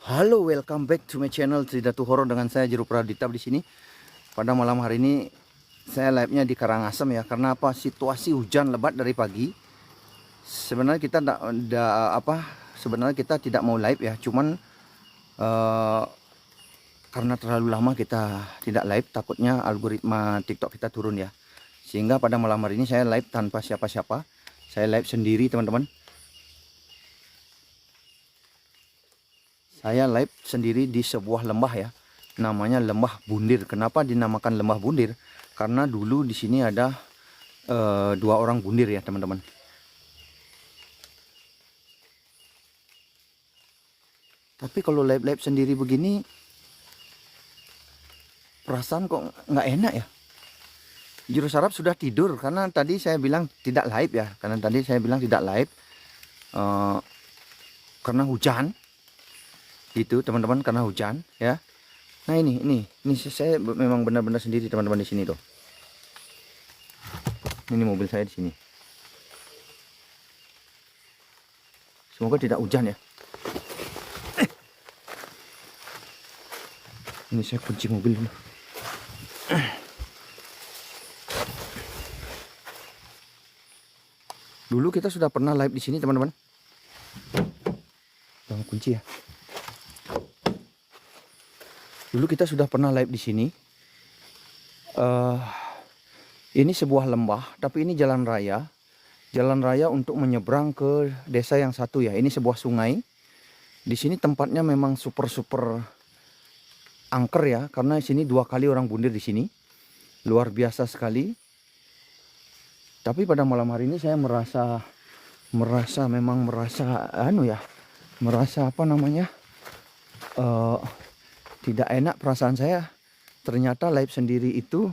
Halo, welcome back to my channel Cerita Horor dengan saya Jero Pradita di sini. Pada malam hari ini saya live-nya di Karangasem ya. Karena apa? Situasi hujan lebat dari pagi. Sebenarnya kita tidak mau live ya. Cuman karena terlalu lama kita tidak live, takutnya algoritma TikTok kita turun ya. Sehingga pada malam hari ini saya live tanpa siapa-siapa. Saya live sendiri, teman-teman. Saya live sendiri di sebuah lembah ya, namanya Lembah Bundir. Kenapa dinamakan Lembah Bundir? Karena dulu di sini ada dua orang bundir ya, teman-teman. Tapi kalau live sendiri begini, perasaan kok nggak enak ya. Juru sarap sudah tidur karena tadi saya bilang tidak live ya, karena hujan. Itu teman-teman, karena hujan ya. Nah ini saya memang benar-benar sendiri teman-teman di sini tuh. Ini mobil saya di sini. Semoga tidak hujan ya. Ini saya kunci mobil dulu. Dulu kita sudah pernah live di sini teman-teman. Bang kunci ya. Dulu kita sudah pernah live di sini. Ini sebuah lembah, tapi ini jalan raya. Jalan raya untuk menyeberang ke desa yang satu ya. Ini sebuah sungai. Di sini tempatnya memang super angker ya, karena di sini 2 kali orang bundir di sini. Luar biasa sekali. Tapi pada malam hari ini saya merasa tidak enak perasaan saya. Ternyata live sendiri itu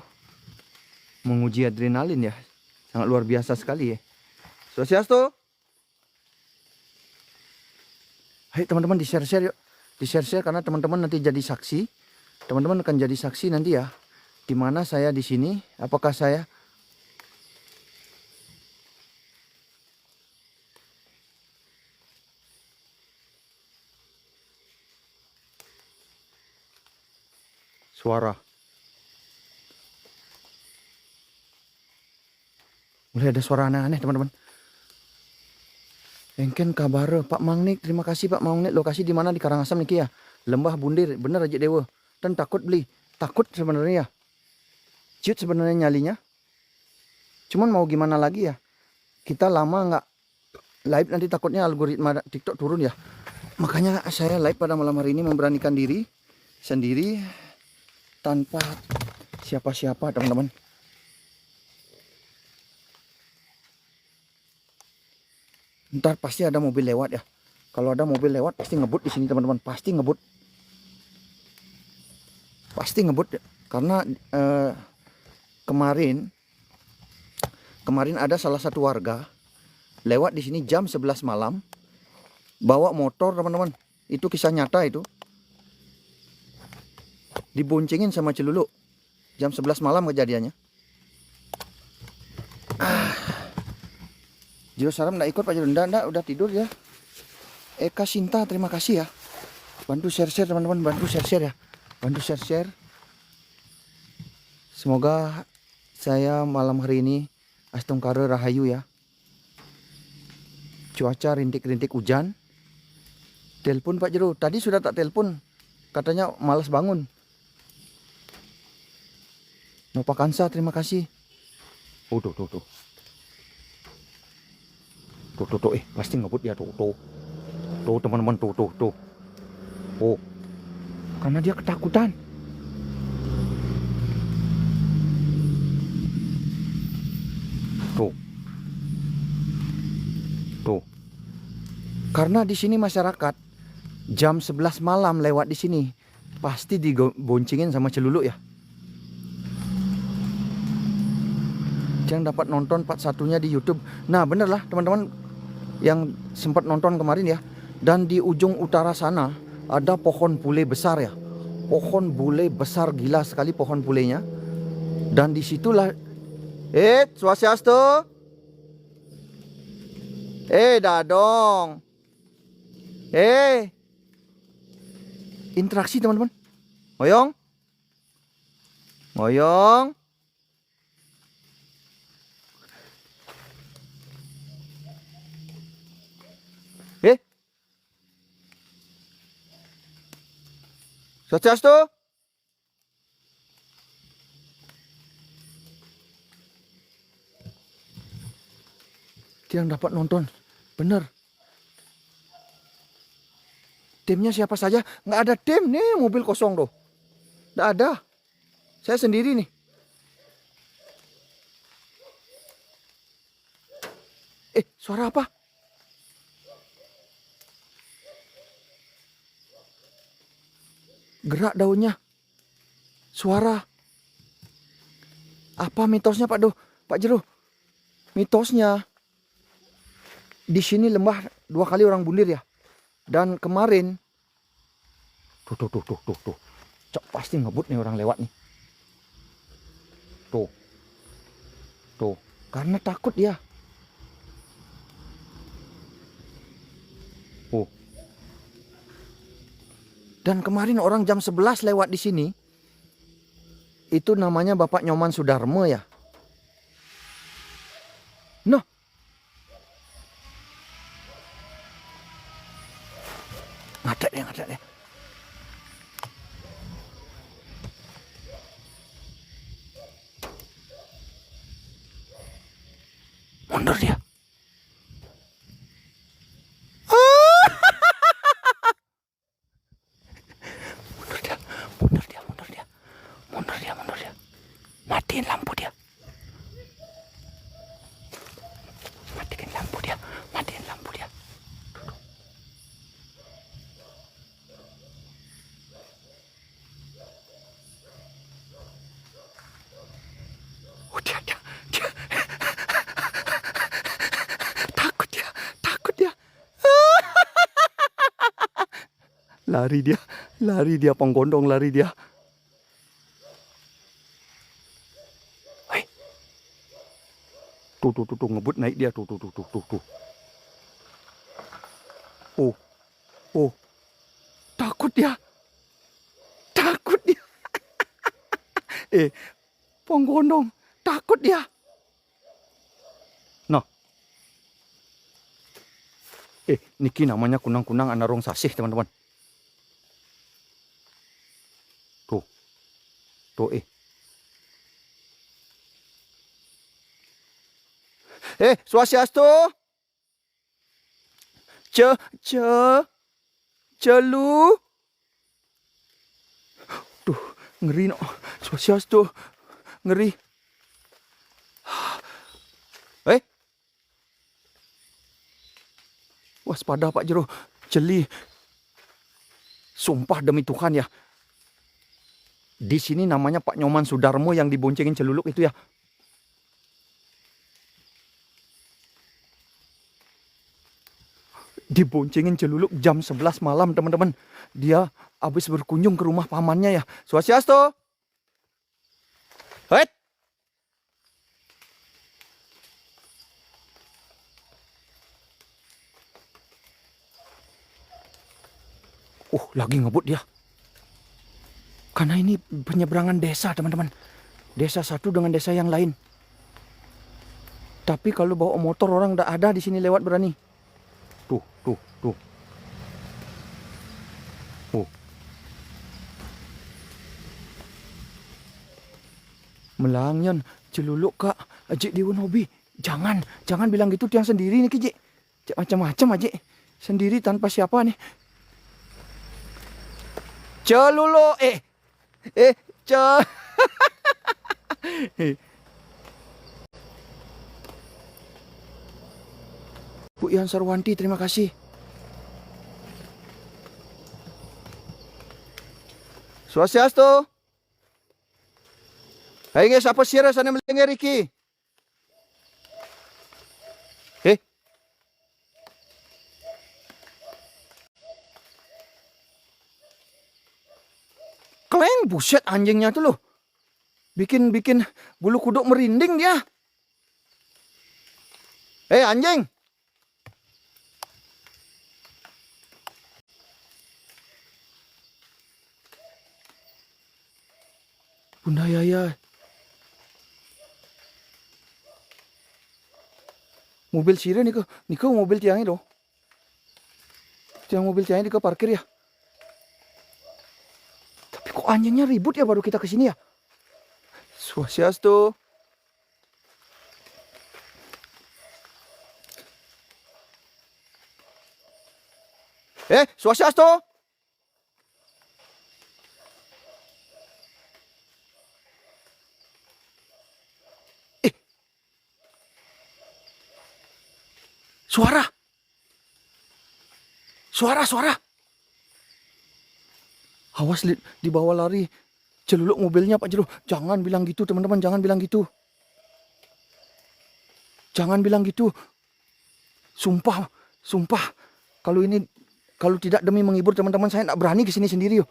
menguji adrenalin ya. Sangat luar biasa sekali ya. Swastiastu. Hai teman-teman, di-share yuk. Di-share karena teman-teman nanti jadi saksi. Teman-teman akan jadi saksi nanti ya. Di mana saya di sini, apakah saya suara. Mulai ada suara aneh-aneh teman-teman. Engken kabar Pak Mangnik, terima kasih Pak Mangnik. Lokasi di mana? Di Karangasem niki ya. Lembah Bundir, bener aja dewa. Dan takut beli. Takut sebenarnya ya. Ciut sebenarnya nyalinya. Cuman mau gimana lagi ya. Kita lama nggak live, nanti takutnya algoritma TikTok turun ya. Makanya saya live pada malam hari ini, memberanikan diri sendiri tanpa siapa-siapa teman-teman. Ntar pasti ada mobil lewat ya. Kalau ada mobil lewat pasti ngebut di sini teman-teman. Pasti ngebut ya. Karena kemarin ada salah satu warga lewat di sini jam 11 malam bawa motor teman-teman. Itu kisah nyata itu. Diboncengin sama celuluk. Jam 11 malam kejadiannya. Jiro Saram nggak ikut Pak Jiro. Nggak, udah tidur ya. Eka Sinta, terima kasih ya. Bantu share teman-teman, bantu share ya. Bantu share. Semoga saya malam hari ini Astungkara Rahayu ya. Cuaca rintik-rintik hujan. Telepon Pak Jiro. Tadi sudah tak telepon. Katanya malas bangun. Nova Kansa, terima kasih. Oh, tuh. Tuh, pasti ngebut ya tuh. Tuh teman-teman, tuh. Oh, karena dia ketakutan. Tuh. Karena di sini masyarakat jam 11 malam lewat di sini pasti diboncengin sama celuluk ya. Yang dapat nonton part satunya di YouTube. Nah, bener lah teman-teman yang sempat nonton kemarin ya. Dan di ujung utara sana ada pohon bule besar ya. Pohon bule besar, gila sekali pohon bulenya. Dan disitulah Swastiastu. Dadong. interaksi teman-teman. Ngoyong. Ngoyong. Swastiastu. Tidak dapat nonton. Bener. Timnya siapa saja? Nggak ada tim nih, mobil kosong tuh. Nggak ada. Saya sendiri nih. Suara apa? Gerak daunnya. Suara. Apa mitosnya Pak Jero? Mitosnya di sini lembah 2 kali orang bundir ya. Dan kemarin tuh. Cok, pasti ngebut nih orang lewat nih. Tuh. Karena takut dia. Dan kemarin orang jam 11 lewat di sini. Itu namanya Bapak Nyoman Sudarmo ya. Nah. Ngadak dia. Mundur dia. Mundur dia. Matiin lampu dia. Dia. Takut dia. Lari dia penggondong lari dia. Tuh ngebut naik dia tuh. Takut dia. Penggondong takut dia. Nah. Niki namanya kunang-kunang anarong sasih teman-teman. Tuh. Swastiastu. Celu. Tuh, ngeri no. Swastiastu. Ngeri. Waspada Pak Jero. Jeli. Sumpah demi Tuhan ya. Di sini namanya Pak Nyoman Sudarmo yang diboncengin celuluk itu ya. Diboncengin celuluk jam 11 malam teman-teman. Dia habis berkunjung ke rumah pamannya ya. Swastiastu. Lagi ngebut dia. Karena ini penyeberangan desa teman-teman. Desa satu dengan desa yang lain. Tapi kalau bawa motor orang udah ada di sini lewat berani. Tuh. Melangyan celuluk kak. Ajik Dewan Hobi. Jangan bilang gitu tiang sendiri nih Kijik. Macam-macam Ajik. Sendiri tanpa siapa nih. Celuluk. Bu Yan Sarwanti, terima kasih. Swastiastu. Hai guys, apa sih sana melengger Riki? Kleng, buset anjingnya tuh loh. Bikin bulu kuduk merinding dia. Anjing. Bunda Yaya. Mobil sire niko mobil tiangnya doh. Tiang mobil tiangnya niko parkir ya. Tapi kok anjingnya ribut ya baru kita kesini ya. Swastiastu. Swastiastu. Suara. Suara. Awas di bawah lari. Celuluk mobilnya Pak Jero. Jangan bilang gitu teman-teman, jangan bilang gitu. Jangan bilang gitu. Sumpah. Kalau tidak demi menghibur teman-teman, saya tidak berani ke sini sendiri. Yo.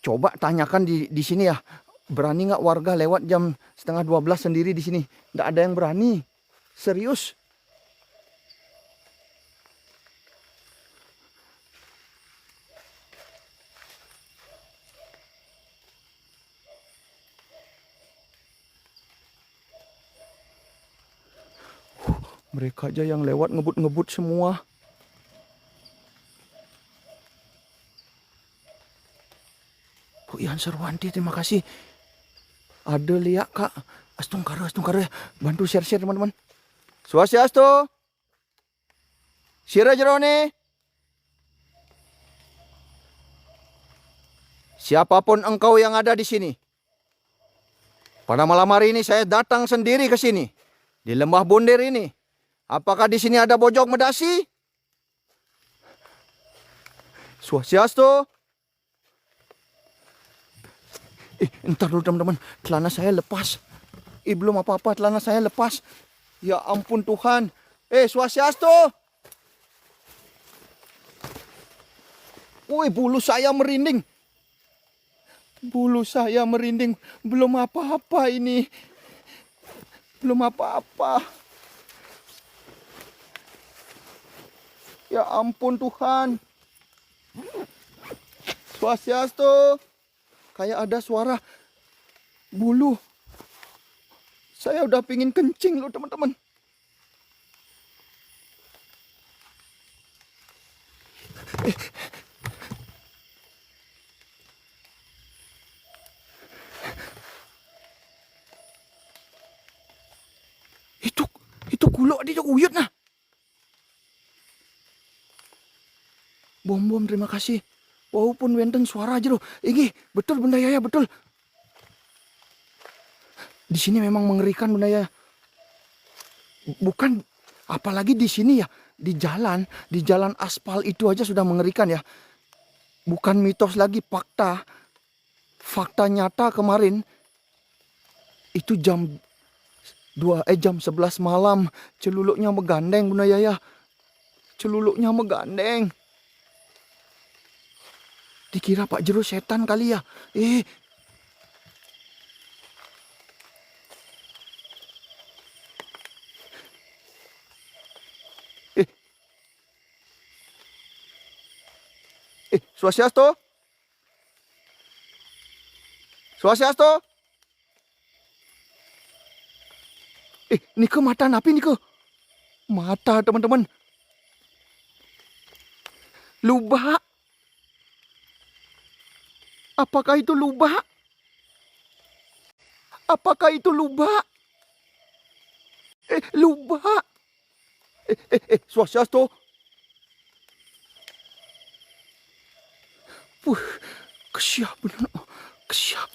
Coba tanyakan di sini ya. Berani nggak warga lewat jam 11:30 sendiri di sini? Nggak ada yang berani. Serius. Mereka aja yang lewat ngebut-ngebut semua. Bu Ian Sarwanti, terima kasih. Ada lihat Kak. Astungkara. Bantu share-share teman-teman. Swastiastu. Sira Jerone. Siapapun engkau yang ada di sini. Pada malam hari ini saya datang sendiri ke sini. Di Lembah Bondir ini. Apakah di sini ada bojok medasi? Swastiastu. Entar dulu teman-teman. Celana saya lepas. Belum apa-apa celana saya lepas. Ya ampun Tuhan. Swastiastu. Woi, bulu saya merinding. Belum apa-apa ini. Belum apa-apa. Ya ampun Tuhan. Swastiastu. Kayak ada suara bulu. Saya udah pingin kencing loh teman-teman. Itu kulok dia uyut nah. Bom terima kasih. Walaupun wenten suara aja loh. Ini betul Bunda Yaya betul. Di sini memang mengerikan Bunda Yaya. Bukan apalagi di sini ya, di jalan aspal itu aja sudah mengerikan ya. Bukan mitos lagi, fakta nyata kemarin itu jam 11 malam celuluknya megandeng Bunda Yaya. Celuluknya megandeng. Dikira Pak Jero setan kali ya. Swastiastu. Niko mata napi niko. Mata teman-teman. Lubak. Apakah itu lubak? Lubak. Swastiastu. Kesiap benar. Kesiap.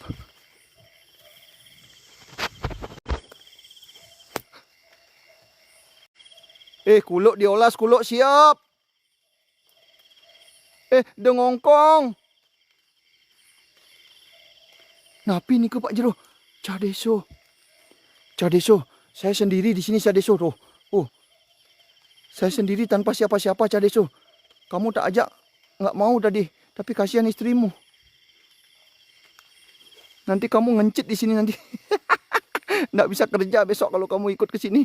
Kuluk diolas, kuluk siap. Dengongkong. Napi nih ke Pak Jero. Cadeso. Saya sendiri di sini Cadeso tuh. Saya sendiri tanpa siapa-siapa Cadeso. Kamu tak ajak, nggak mau tadi. Tapi kasihan istrimu. Nanti kamu ngencit di sini nanti. Nggak bisa kerja besok kalau kamu ikut ke sini.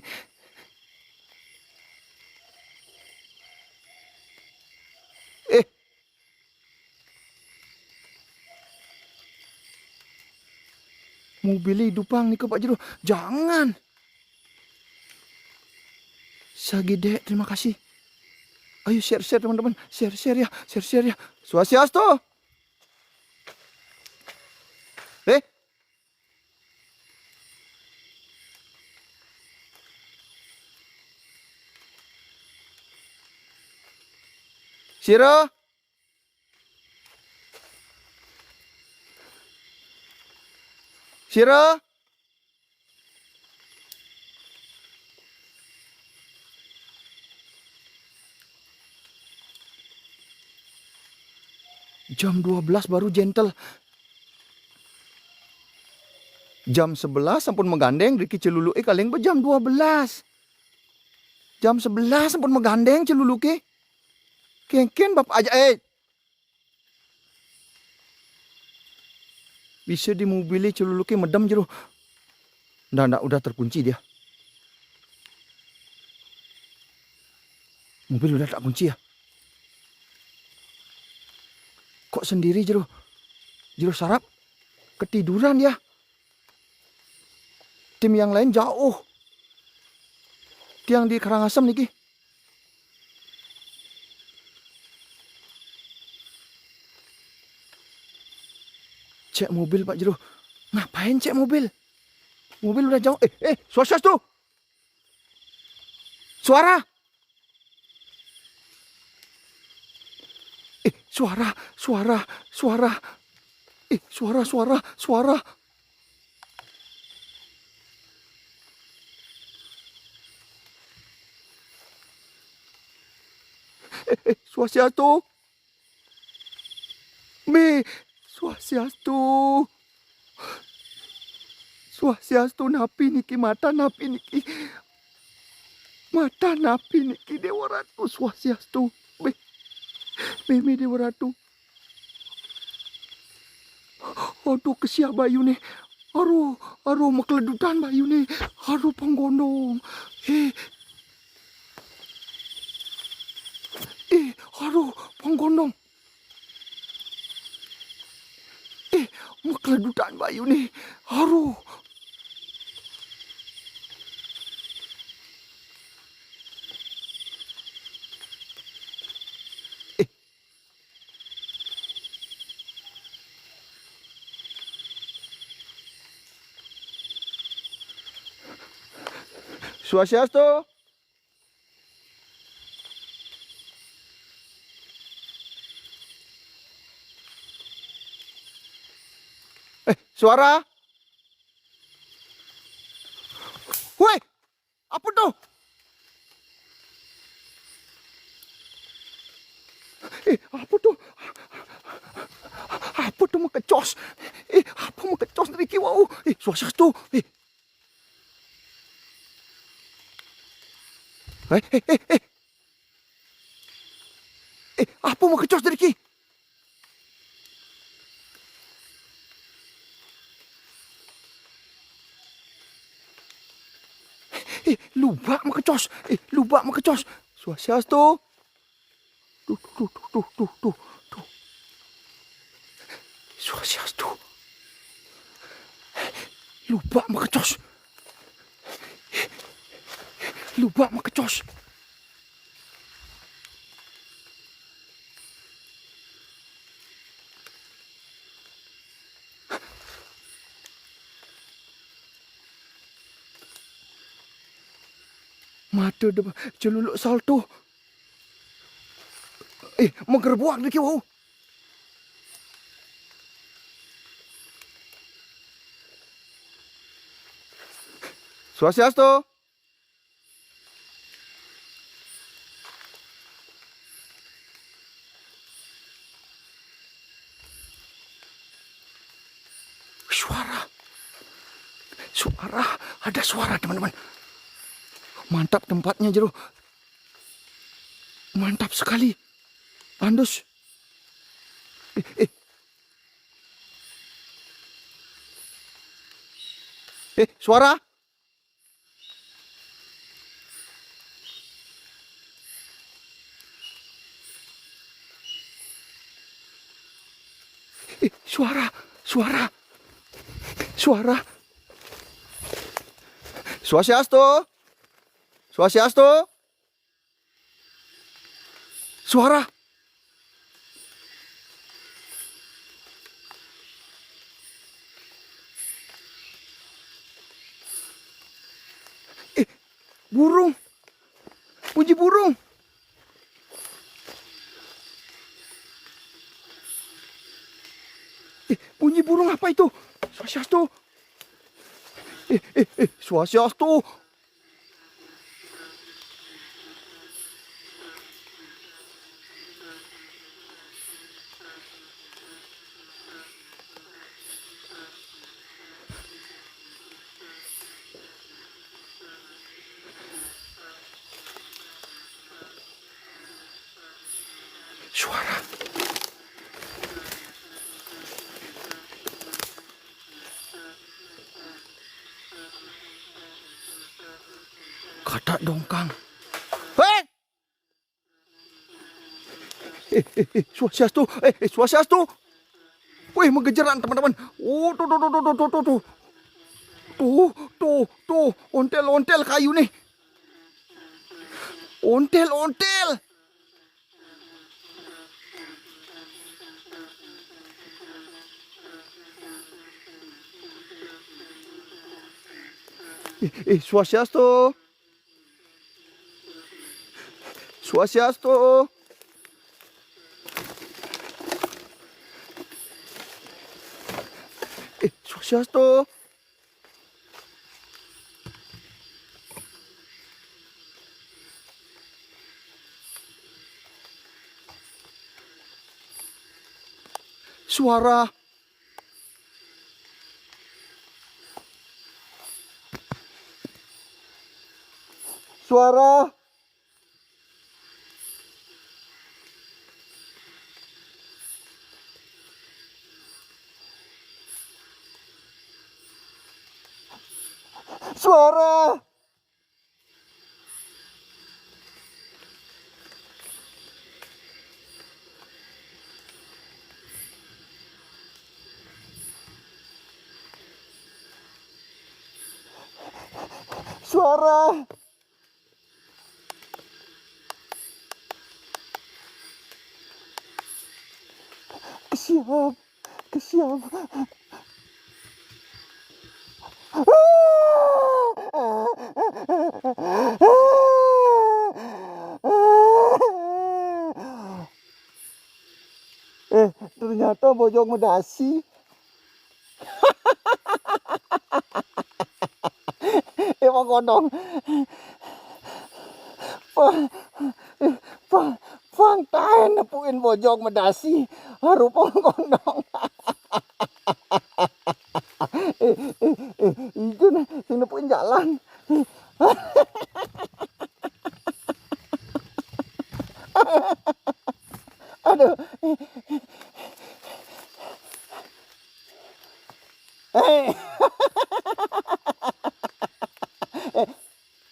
Mobil hidupang nih ke Pak Jero. Jangan. Sagede, terima kasih. Ayo share teman-teman. Share ya. Share ya. Swastiastu. Eh. Sira. Sira. Jam 12 baru gentle. Jam 11 sampun megandeng Riki celuluke kaleng jam 12. Jam 11 sampun megandeng celuluke. Kengken bapak aja Bisa di mobilnya celuluke medem Jero. Nggak, udah terkunci dia. Mobil udah tak kunci ya. Kok sendiri Jero? Jero sarap. Ketiduran ya. Tim yang lain jauh. Tiang di Karangasem niki. Cek mobil Pak Jero. Ngapain cek mobil? Mobil udah jauh. Swastiastu. Suara. Suara. Suara. Swastiastu. Swastiastu. Swastiastu napi niki mata napi niki. Mata napi niki Dewa Ratu. Swastiastu. Mimi Dewa Ratu. Aduh kesia bayu nih. Aduh makeledutan bayu nih. Aduh penggondong. Aduh penggondong. Makeledutan bayu nih. Aduh. Swastiastu. Suara. Woi, apa tuh? Apa tuh? Apa tuh makecos? Apa makecos dari kiwau? Swastiastu. Apa makecos dari ki? Lubak makecos. Swastiastu. Tuh. Swastiastu. Lubak makecos. Mata depan celuluk salto. Menggerbuak di kiwau. Swastiastu. Ada suara teman-teman. Mantap tempatnya Jero. Mantap sekali. Andus. Suara. Suara. Swastiastu. Swastiastu. Suara. Burung. Bunyi burung. Bunyi burung apa itu? Swastiastu. Swastiastu. Suara. Kata dongkang. Hei! Swastiastu. Swastiastu. Wih, mengejaran teman-teman. Oh, tuh, tuh, tuh, tuh, tuh, tuh, tuh. Tuh, ontel kayu nih. Ontel. Swastiastu. Swastiastu. Swastiastu. Suara. Suara. Suara. Suara. Kesiap. Ternyata bojong medasi. Emang kodong. Pangtain nepuin bojong medasi. Harupong kodong. Itu nih, sing nepuin jalan. Aduh.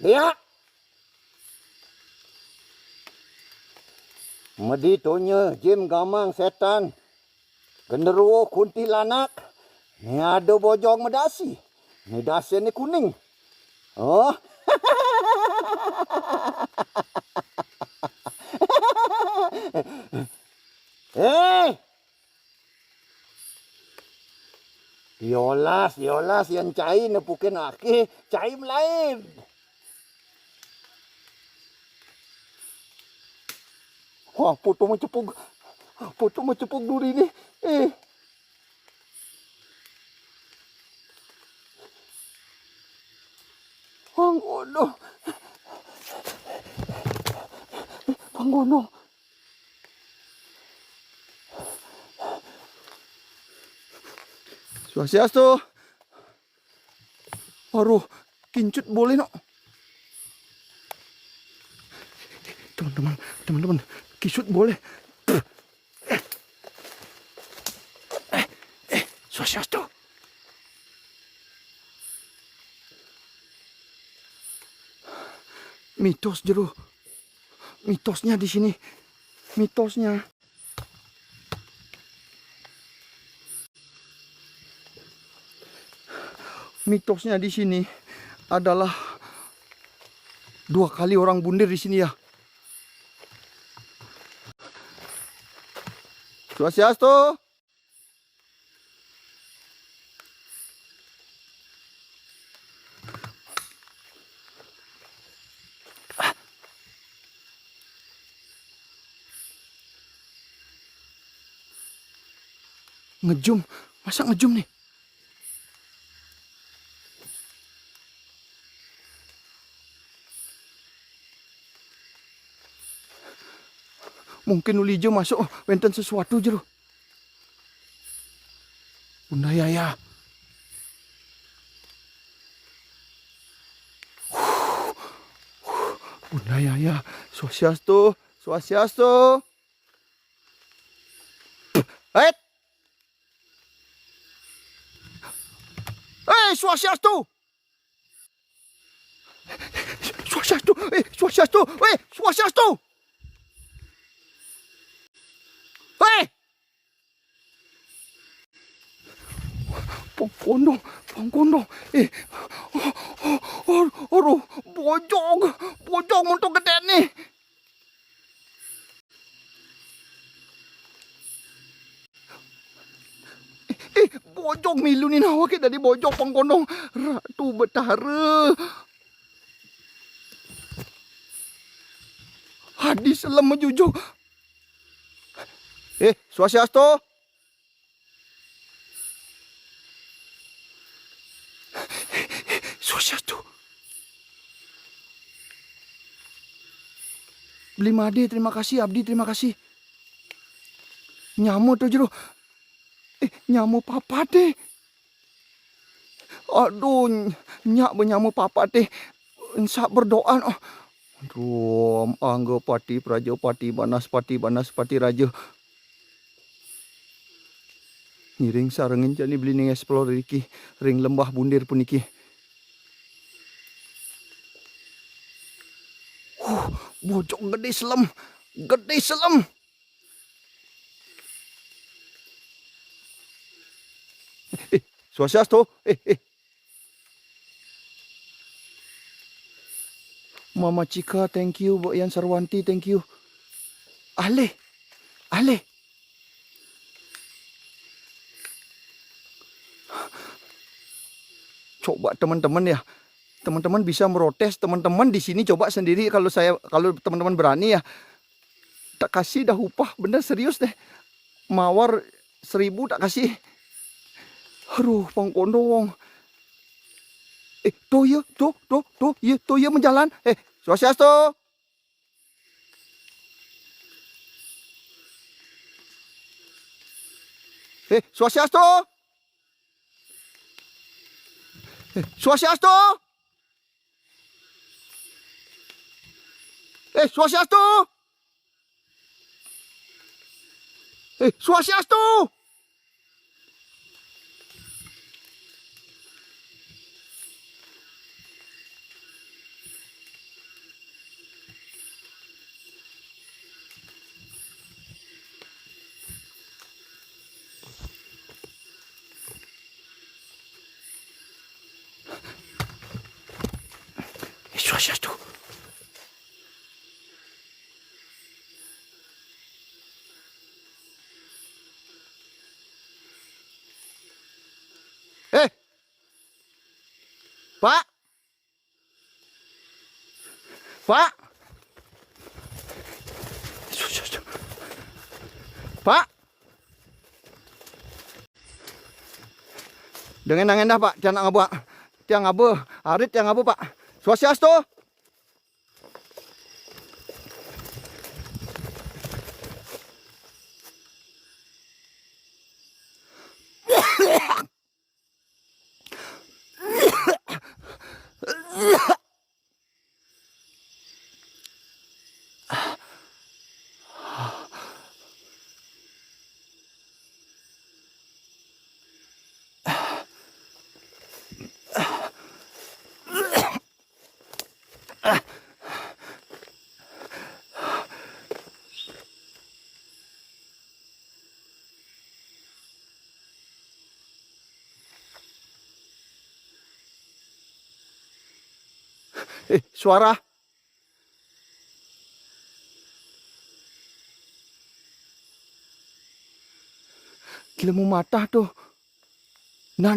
Dia. Meditonya Jim Gamang setan. Genderuwo kuntilanak. Ni ada bojong medasi. Ni dasi ni kuning. Oh. Diolas yang cai nepukin aki, cai lain. Wah, foto mencepuk duri ni. Panggono. Swastiastu. Aduh, kincut boleh no. Teman-teman, kincut boleh. Swastiastu. Mitos jeru. Mitosnya di sini. Mitosnya. Mitosnya di sini adalah 2 kali orang bundir di sini ya. Swastiastu. Ngejum, masa ngejum nih? Mungkin uli jo masuk wenten sesuatu jero. Bunda Yaya. Bunda Yaya, Swastiastu, Swastiastu. Eh, Swastiastu. Swastiastu, Swastiastu, Swastiastu. Pongkono, pongkono. Aduh, bojong untuk gede nih. Bojong milu ni nawa kita di bojong pongkono. Ratu Betara. Hadis selama jujur. Swastiastu. Swastiastu. Beli made, terima kasih. Abdi, terima kasih. Nyamuk tuh jero. Nyamuk papa deh. Aduh, nyak benyamuk papa deh. Ensak berdoa. Aduh, anggo pati praja pati banaspati raja. Ngiring sarengin jani beli ning explore iki, ring lembah bundir pun iki. Bojong gede selem. Gede selem. Swastiastu. Mama Cika, thank you. Bu Yan Sarwanti, thank you. Ale. Coba teman-teman ya. Teman-teman bisa merotes, teman-teman di sini coba sendiri kalau teman-teman berani ya. Tak kasih dah upah, bener serius deh. Mawar 1000 tak kasih. Aduh, pongkono wong. Tuh ya menjalan. Swastiastu. Swastiastu. Swastiastu. Swastiastu. Swastiastu. Swastiastu. Pak. Pak. Dengan dah Pak, tiang ngabu. Tiang ngabu, arit tiang ngabu Pak. Swastiastu. Suara. Gila mau mata tuh. Nah,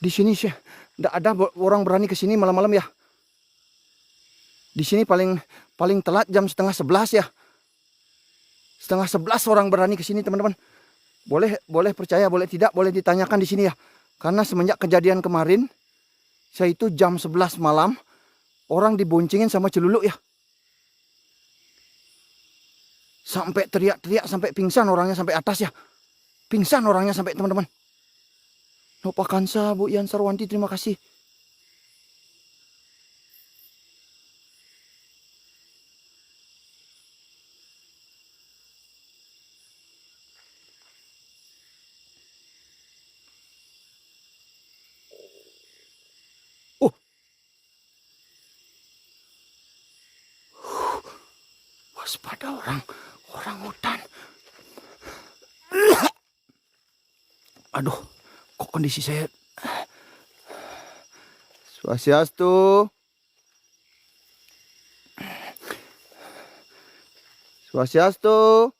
di sini sih nggak ada orang berani ke sini malam-malam ya. Di sini paling telat jam 10:30 ya. 10:30 orang berani ke sini teman-teman. Boleh percaya, boleh tidak, boleh ditanyakan di sini ya. Karena semenjak kejadian kemarin, saya itu jam 11 malam orang diboncengin sama celuluk ya. Sampai teriak-teriak, sampai pingsan orangnya sampai atas ya. Pingsan orangnya sampai teman-teman. Nova Kansa, Bu Ian Sarwanti, terima kasih. Oh, waspada orang hutan. Aduh, kok kondisi saya. Swastiastu. Swastiastu.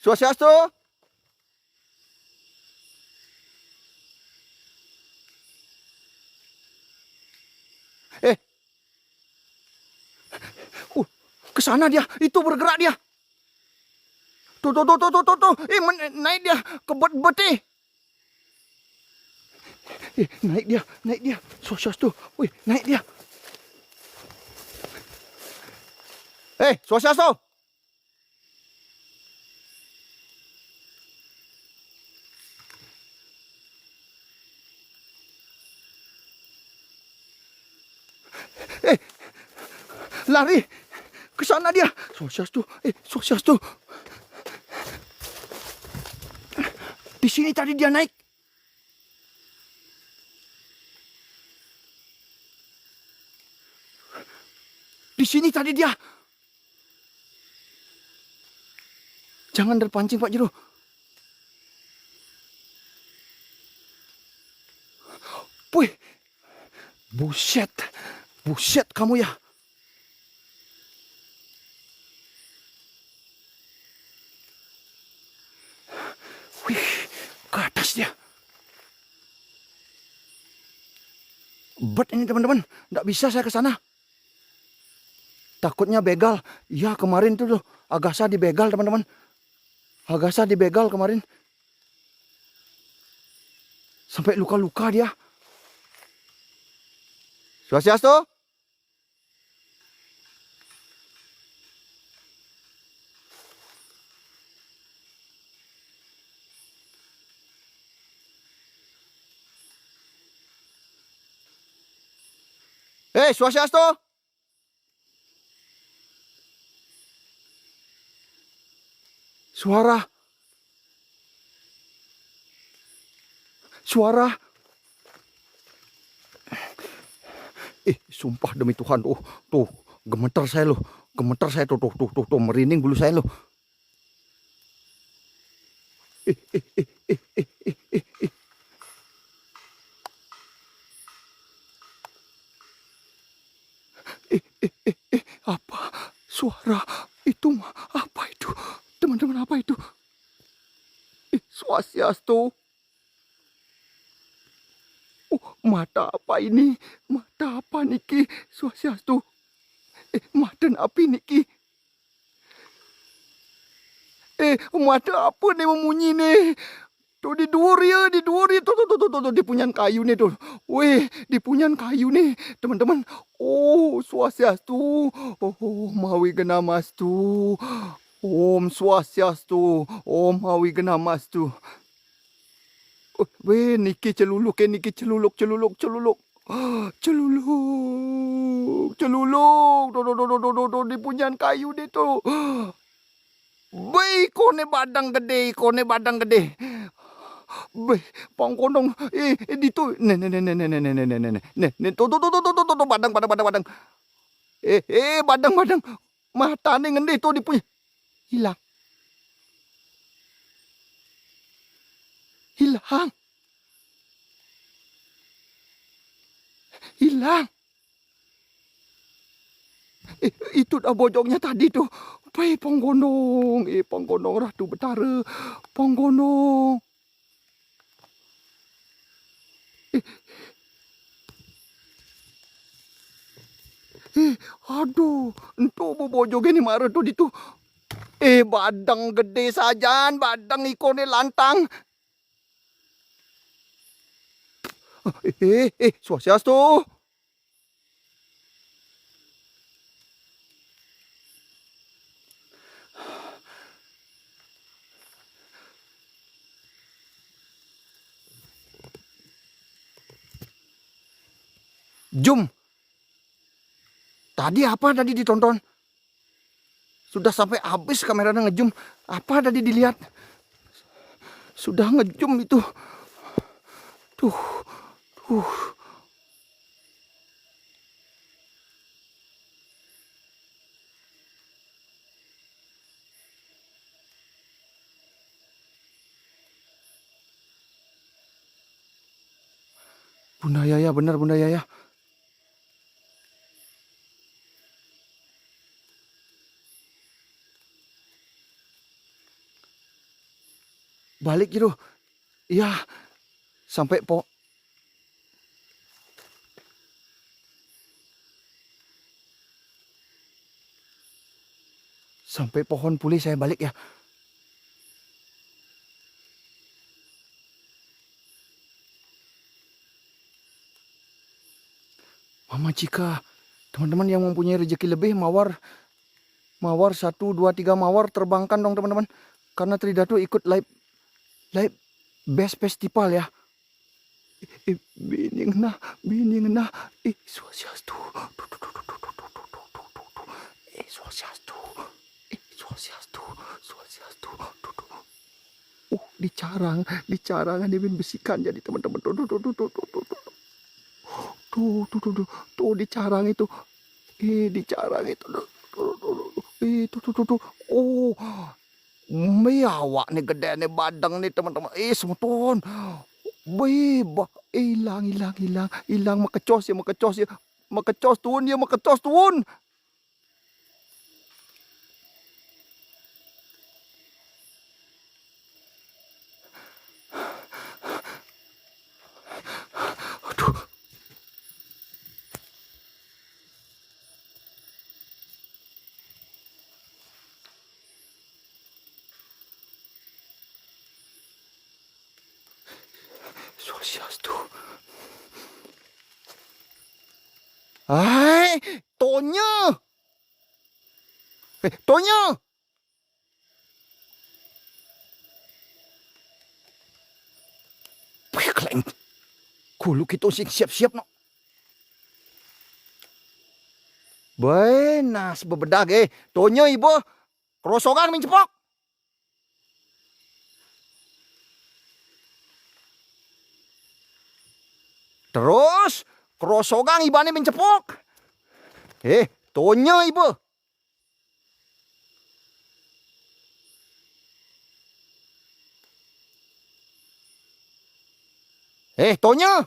Swastiastu. Ke sana dia, itu bergerak dia. Tuh. Naik dia ke beti. Naik dia. Swastiastu. Wih, naik dia. Swastiastu. Lari. Ke sana dia. Swastiastu. Swastiastu. Di sini tadi dia naik. Di sini tadi dia. Jangan terpancing Pak Jero. Wih. Buset kamu ya. Wih, ke atas dia. Bet ini teman-teman, nggak bisa saya ke sana. Takutnya begal. Ya kemarin tuh Agasa dibegal teman-teman. Agasa dibegal kemarin. Sampai luka-luka dia. Swastiastu. Swastiastu. Suara. Sumpah demi Tuhan. Tuh, gemeter saya loh. Gemeter saya tuh, merinding bulu saya loh. Apa suara itu? Apa itu? Teman-teman, apa itu? Swastiastu. Mata apa ini? Mata apa niki? Swastiastu. Mata api niki? Mata apa nih memunyi nih? Tuh di dhuwur ya. Tuh di punyan kayu nih tuh. Wih, di punyan kayu nih, teman-teman. Swastiastu. Mawi Genamastu. Om Swastiastu. Om Mawi Genamastu. Weh, niki celuluk. Celuluk. Tuh, di punyan kayu deh tuh. Weh, kone badang gede. Beh, pangkondong, di tuh, tuh, badang. Badang, mata nih ngende tuh dipunya hilang. Hilang. Hilang. Itu dah bojongnya tadi tuh. Ponggonong. Ponggonong Ratu Betara. Ponggonong. Aduh. Entu bojongnya ni marah tuh itu. Badang gede sajan. Badang ikonnya lantang. Swastiastu. Jom. Tadi apa tadi ditonton? Sudah sampai habis kameranya ngejum. Apa tadi dilihat? Sudah ngejum itu. Tuh. Bunda Yaya, benar Bunda Yaya. Balik gitu. Iya. Sampai pohon pulih saya balik ya. Mama Cika, teman-teman yang mempunyai rezeki lebih, mawar 1, 2, 3 mawar terbangkan dong teman-teman. Karena Tridatu ikut live best festival ya. Bining nah. Swastiastu. Swastiastu. Dicarang ini besikan jadi teman-teman. Tuh dicarang itu. Dicarang itu. Tuh. Oh. Awak nih gede nih badang nih teman-teman. Semeton. Hilang makecos ya. Makecos tuun. Aduh. Swastiastu. Tonya. Tonya. Kleng. Kulu kita siap-siap no. Benas bebedag Tonya ibu. Kerosongan mencepok. Terus kerosongan ibane mencepok. Tonya ibu. Tonya.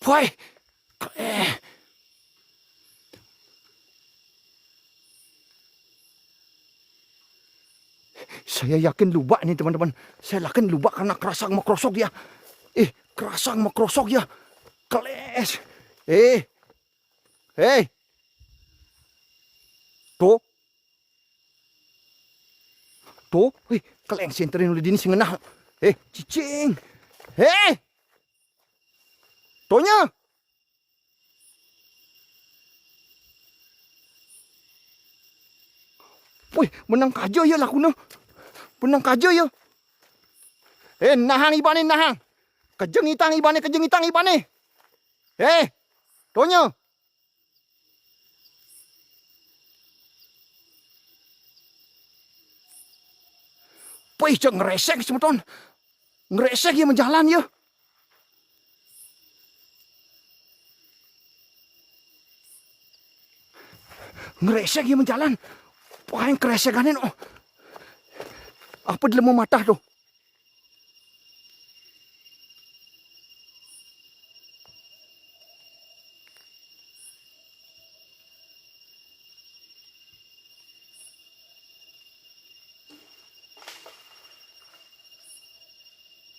Woi. Saya yakin lubak nih teman-teman. Saya yakin lubak karena kerasang makrosok dia. Kerasang makrosok ya. Keles. Tuh. Keleng senterin udah dini singenah. Cicing. Tonya. Wih, menang kajo ya lakunya. Menang kajo ya. Nahang ibane nahang. Kejengitang ibane. Tonya. Wih, cek ngeresek semeton. Ngeresek ya menjalan ya. Ngeresek dia menjalan. Wah, yang keresekannya no. Apa dia mau mata tuh?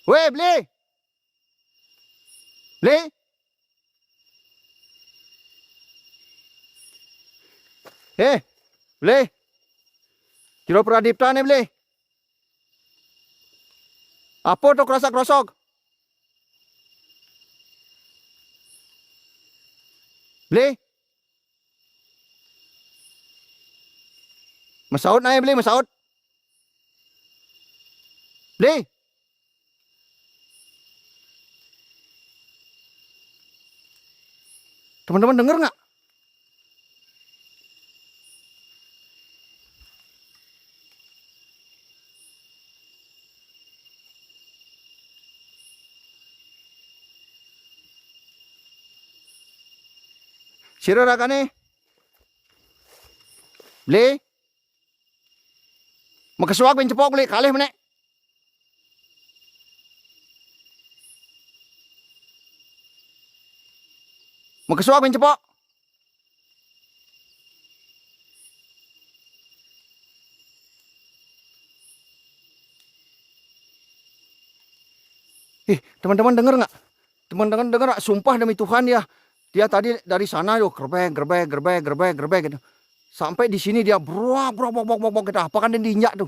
Weh, beli. Beli. Beli. Kira Pradipta nih, beli. Apa tuh krosak-krosok? Beli. Masaud naik beli, Masaud. Beli. Teman-teman denger nggak? Sira rakane. Beli. Makasuwag ben cepok beli, kalih meneh. Makasuwag ben cepok. Teman-teman denger nggak? Teman-teman denger nggak? Sumpah demi Tuhan ya. Dia tadi dari sana yo gerbek gitu. Sampai di sini dia bro bok gitu. Apa kan dia diinjak tuh?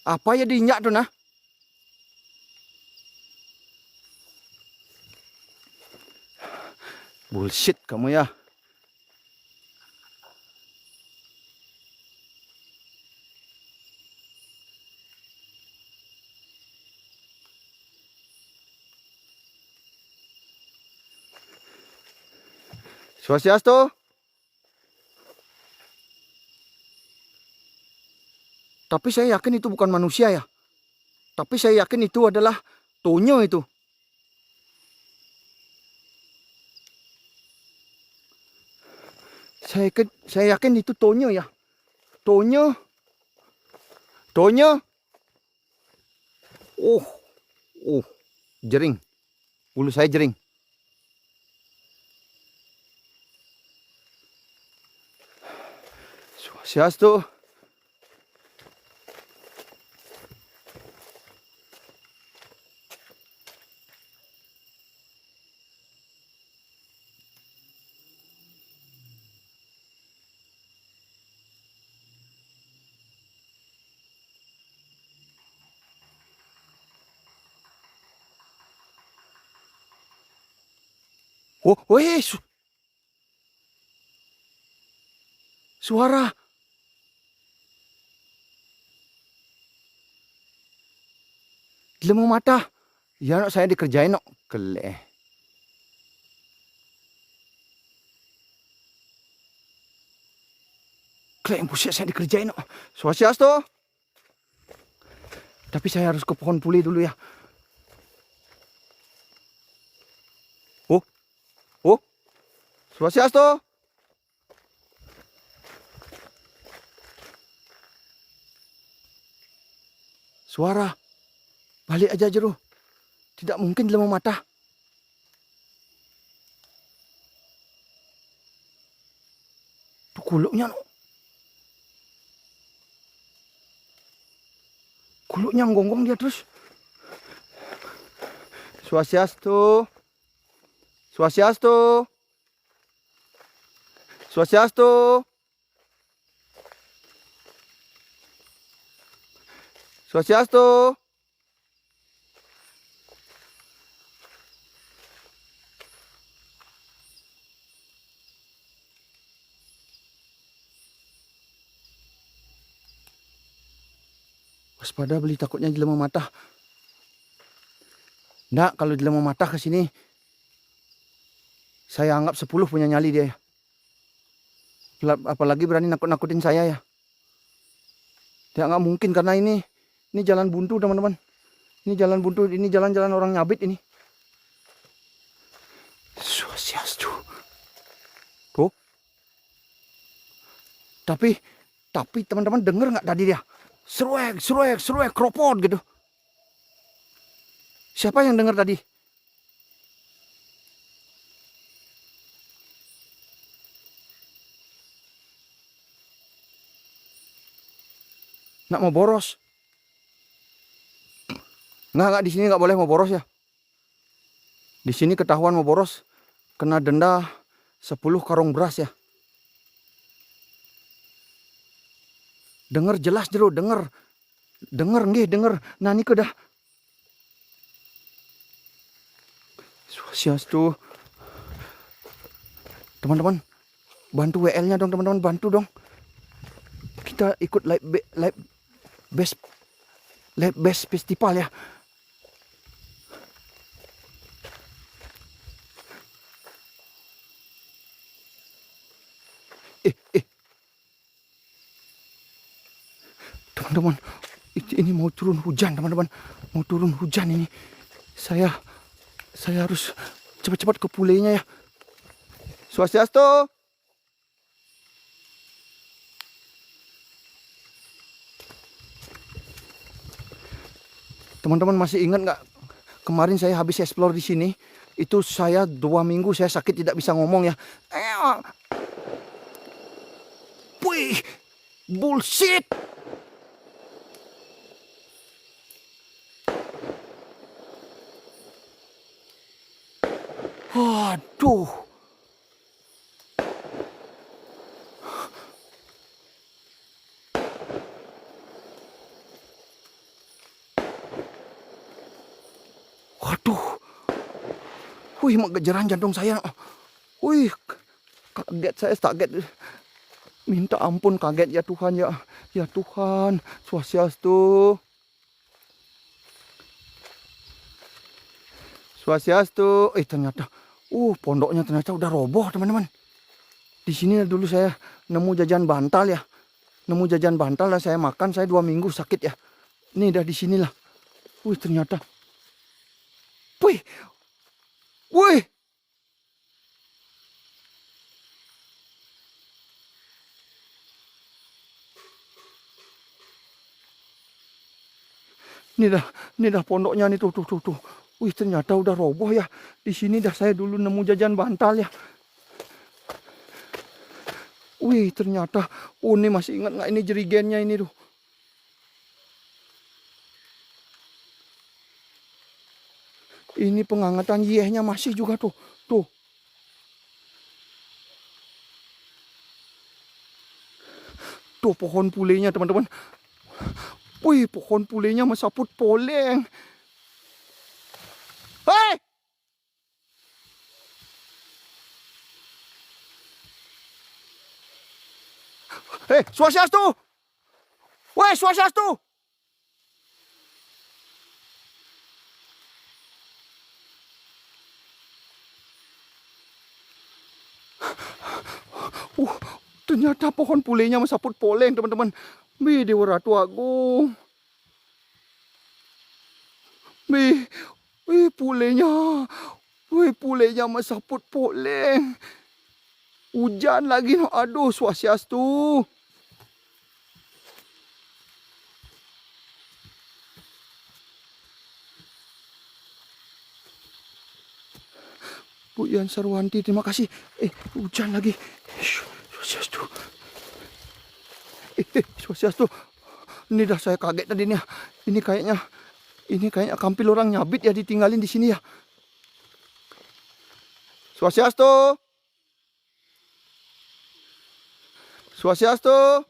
Apa ya diinjak tuh nah? Bullshit kamu ya. Swastiastu. Tapi saya yakin itu bukan manusia ya. Tapi saya yakin itu adalah Tonyo itu. Saya yakin itu Tonyo ya. Tonyo. Jering. Bulu saya jering. Swastiastu. Suara. Lemu mata. Ya no, saya dikerjain no. Keleh. Keleh buset saya dikerjain no. Swastiastu. Tapi saya harus ke pohon puli dulu ya. Swastiastu. Suara. Balik aja Jero. Tidak mungkin lemu mata. Tuh kuluknya no. Kuluknya menggonggong dia terus. Swastiastu. Swastiastu. Swastiastu. Swastiastu. Waspada beli, takutnya jelema mata. Nggak, kalau jelema mata ke sini saya anggap 10 punya nyali dia ya. Apalagi berani nakut-nakutin saya ya. Dia nggak mungkin karena ini jalan buntu teman-teman. Ini jalan buntu, ini jalan-jalan orang nyabit ini. Swastiastu. Tuh. Tapi teman-teman denger nggak tadi dia? Seruek, kropot gitu. Siapa yang dengar tadi? Nak mau boros? Nggak, di sini nggak boleh mau boros ya. Di sini ketahuan mau boros, kena denda 10 karung beras ya. Dengar jelas dulu, dengar nggih, dengar. Nah niku dah. Swastiastu. Teman-teman, bantu WL-nya dong teman-teman, bantu dong. Kita ikut live best festival ya. Teman-teman, ini mau turun hujan teman-teman, mau turun hujan ini. Saya harus cepat-cepat ke pulenya ya. Swastiastu. Teman-teman masih ingat nggak kemarin saya habis explore di sini? Itu saya 2 minggu saya sakit tidak bisa ngomong ya. Wih, bullshit. Waduh. Waduh. Wih, mengejaran jantung saya. Wih, kaget saya, kaget. Minta ampun, kaget ya Tuhan ya. Ya Tuhan, Swastiastu. Swastiastu. Ternyata pondoknya ternyata udah roboh, teman-teman. Di sini dulu saya nemu jajan bantal ya. Nemu jajan bantal lah saya makan, saya 2 minggu sakit ya. Ini dah di sinilah. Wih, ternyata. Wih. Wih. Ini dah pondoknya nih tuh. Wih, ternyata udah roboh ya. Di sini dah saya dulu nemu jajan bantal ya. Wih, ternyata. Ini masih ingat nggak ini jerigennya ini tuh. Ini pengangkatan yehnya masih juga tuh. Tuh. Tuh pohon pulenya teman-teman. Wih, pohon pulenya mesaput poleng. Hei! Swastiastu! Woi, Swastiastu! Ternyata pohon pulenya mesaput poleng teman-teman. Wih, Dewa Ratu Agung. Wih, pulenya. Wih, pulenya mesaput poleng. Hujan lagi. Aduh, Swastiastu. Bu Yan Sarwanti, terima kasih. Hujan lagi. Swastiastu. Swastiastu. Ini dah saya kaget tadi nih. Ini kayaknya kampil orang nyabit ya, ditinggalin di sini ya. Swastiastu. Swastiastu.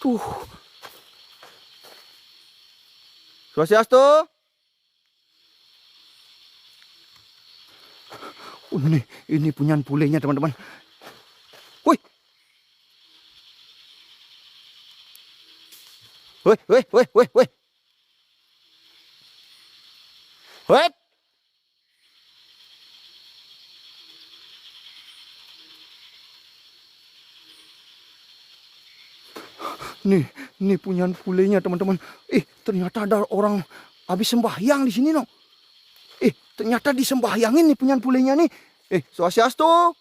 Tuh. Swastiastu. Ini punyaan pulenya teman-teman. Wih. Wih. Wait. Nih punyaan pulenya teman-teman. Ternyata ada orang Habis sembahyang di sini no. Ternyata disembahyangin nih punyan pulenya nih. Swastiastu.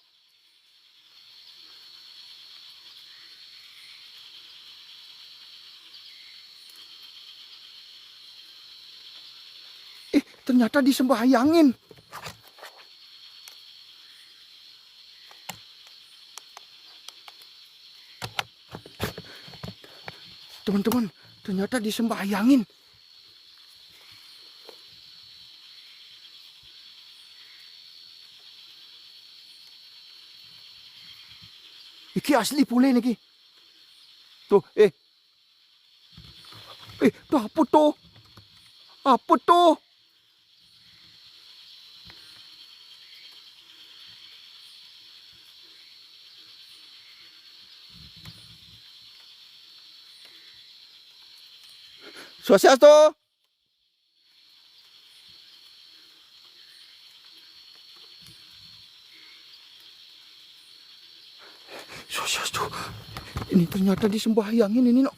Ternyata disembahyangin. Teman-teman, ternyata disembahyangin. Iki asli pule nih ki. Tuh, tuh apa tuh? Apa tuh? Swastiastu. Swastiastu. Ini ternyata disembahyangin ini no.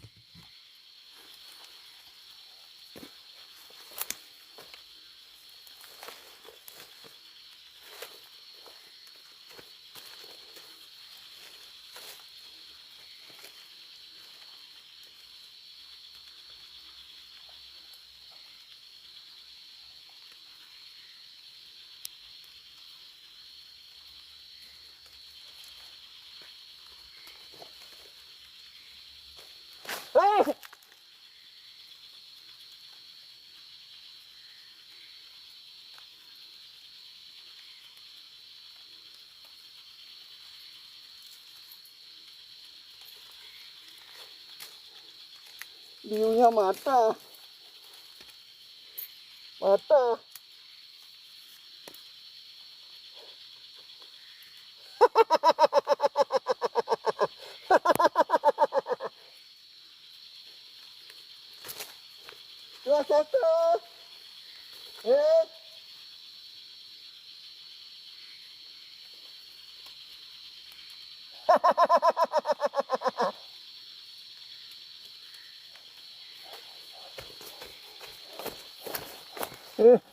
Biunya mata. Mata. Swastiastu.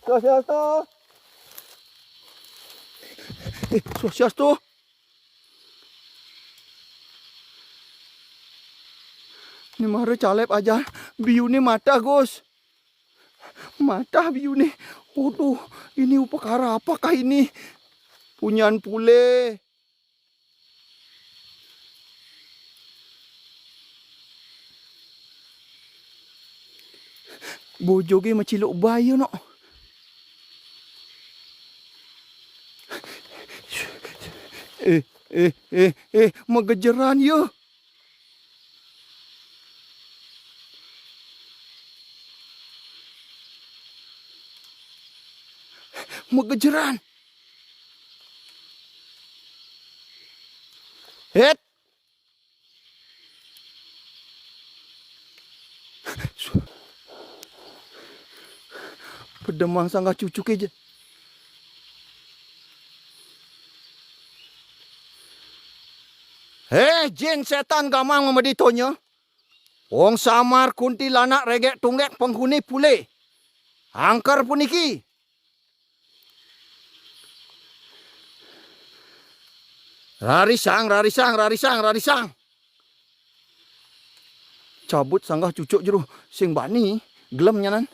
Swastiastu. Swastiastu. Ini mare calep aja. Biu nih mata, Gus. Mata biu nih. Waduh, ini upakara apakah ini? Punyan pule. Bojoge maciluk bayu no. Magejeran ya. Magejeran. Het. Pedemang sanggah cucu keja. Jin setan gamang memeditonya. Wong samar kuntilanak regek tunggek penghuni pule. Angker puniki. Rarisang. Cabut sanggah cucuk jeruh sing bani gelem nyanan.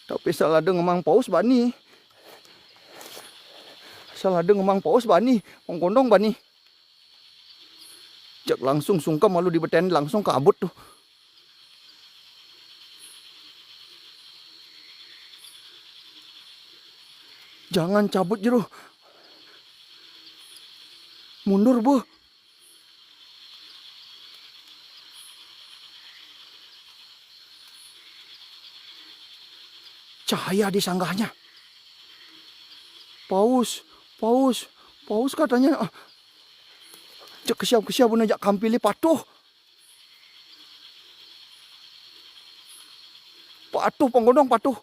Tapi salah ada ngemang paus bani. Salah ada ngemang paus bani, wong kondong bani. Cek langsung sungkem malu dibeten langsung kabut tuh. Jangan cabut jeruh. Mundur bu. Cahaya di sanggahnya. Paus katanya. Cek kesiap pun ajak kampili patuh. Penggodong patuh.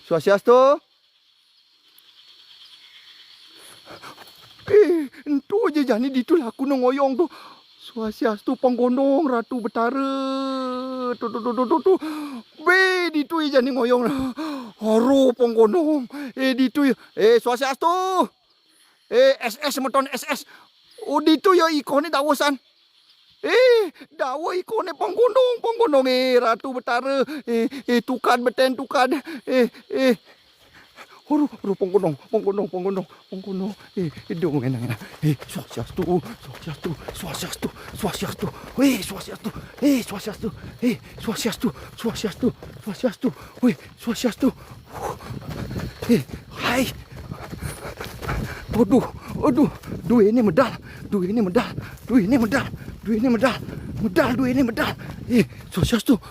Swastiastu. Entu aja jani ditul aku ngoyong tuh. Swastiastu Panggonong Ratu Betara. Tu. Be di tu jani ngoyong lah. Haro Panggonong. Di tu. Swastiastu. SS meton SS. Di tu ya ikone dawasan. Dawa ikone Panggonong Ratu Betara. Tukan beten tukan. Huru Panggonong. Dong enak. Swastiastu. Swastiastu. Hai. Aduh. Duit ini medal. Swastiastu.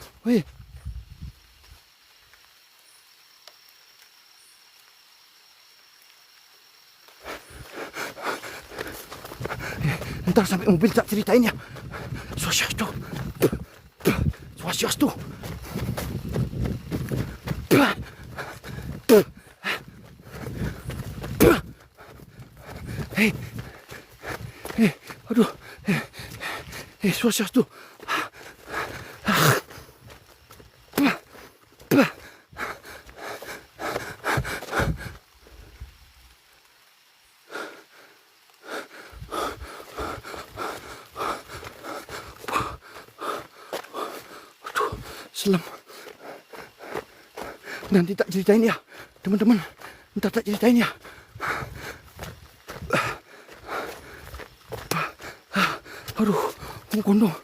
Ntar sampai mobil tak ceritain ya. Swastiastu. Aduh. Swastiastu. Selam. Nanti tak ceritain ya, teman-teman. Ntar tak ceritain ya. Aduh, Panggonong.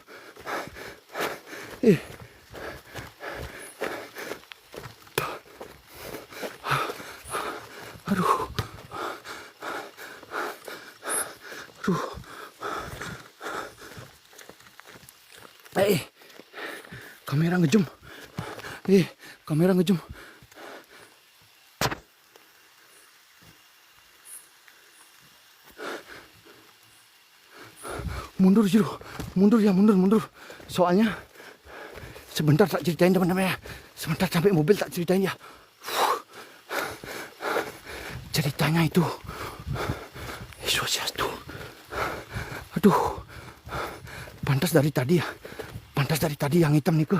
Aduh. Kamera ngejum. Kamera ngejum. Mundur Jiro. Mundur. Soalnya sebentar tak ceritain teman-teman ya. Sebentar sampai mobil tak ceritain ya. Ceritanya itu Swastiastu. Aduh. Pantas dari tadi yang hitam nih ke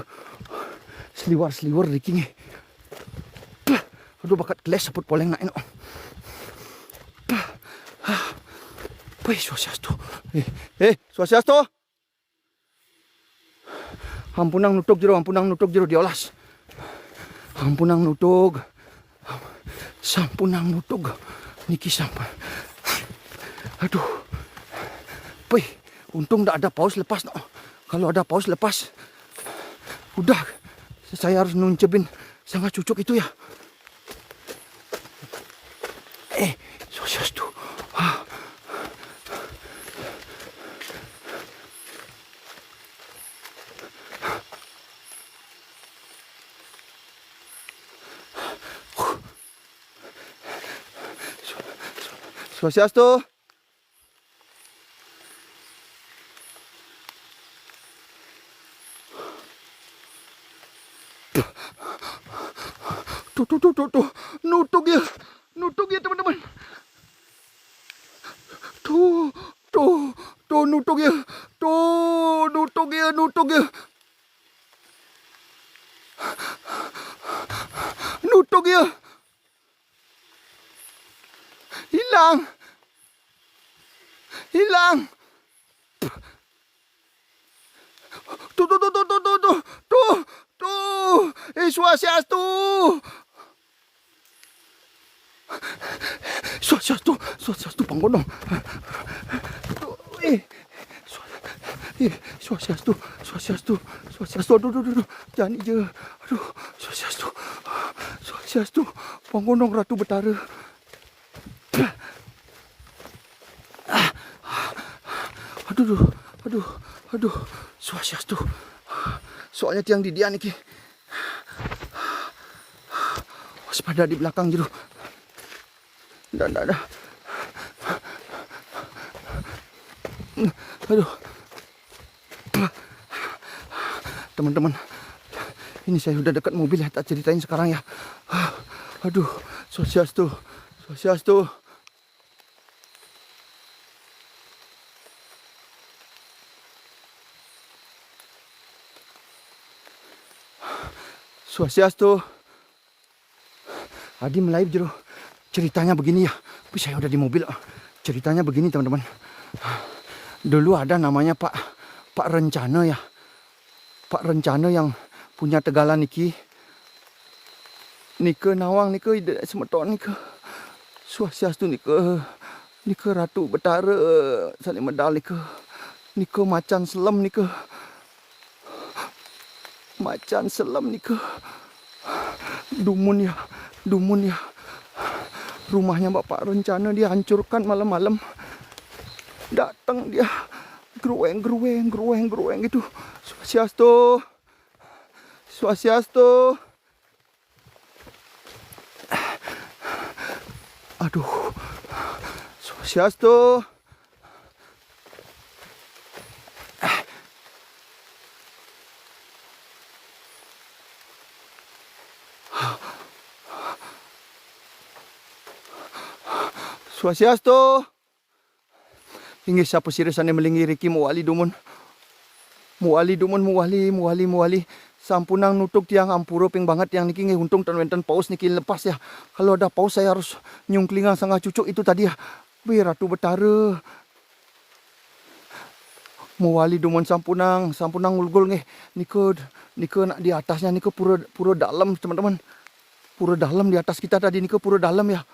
seliwar riking. Aduh bakat keles seput poleng nak enak. Swastiastu. Swastiastu. Ampunang nutuk jero diolas. Ampunang nutuk. Sampunang nutuk. Niki sampai. Aduh. Untung tak ada paus lepas no. Kalau ada paus lepas, udah saya harus nuncebin sangat cucuk itu ya. Swastiastu. Swastiastu. Tuh. Nutuk ya teman-teman. Tuh, nutuk ya. Nutuk ya. Hilang. Tuh. Swastiastu. Swastiastu Panggonong. Swastiastu. Aduh. Jangan je. Aduh. Swastiastu Panggonong Ratu Betara. Aduh. Swastiastu. Soalnya tiang di dia nih ki. Waspada di belakang jero. Dah. Aduh. Teman-teman, ini saya sudah dekat mobil ya, tak ceritain sekarang ya. Aduh, Swastiastu. Swastiastu. Adi melayu jero. Ceritanya begini ya. Tapi saya udah di mobil. Ceritanya begini teman-teman. Dulu ada namanya Pak Rencana ya. Pak Rencana yang punya Tegalan niki. Nika nawang nika semeton nika. Swastiastu nika. Nika Ratu Betara saling medal nika. Nika macan selam nika. Macan selam nika. Dumun ya. Rumahnya Bapak Rencana dihancurkan malam-malam. Datang dia grueng gitu. Swastiastu. Aduh. Swastiastu. Swastiastu. Hingga siapa sirisannya melingiriki muali dumun. Muali. Sampunang nutuk tiang ampuro ping banget yang niki untung tan wenten paus niki lepas ya. Kalau ada paus saya harus nyungklingan sangat cucuk itu tadi ya. Ratu Betara. Muali dumun sampunang ulgul nge. Nika nak di atasnya nika pura dalam teman-teman. Pura dalam di atas kita tadi nika pura dalam ya.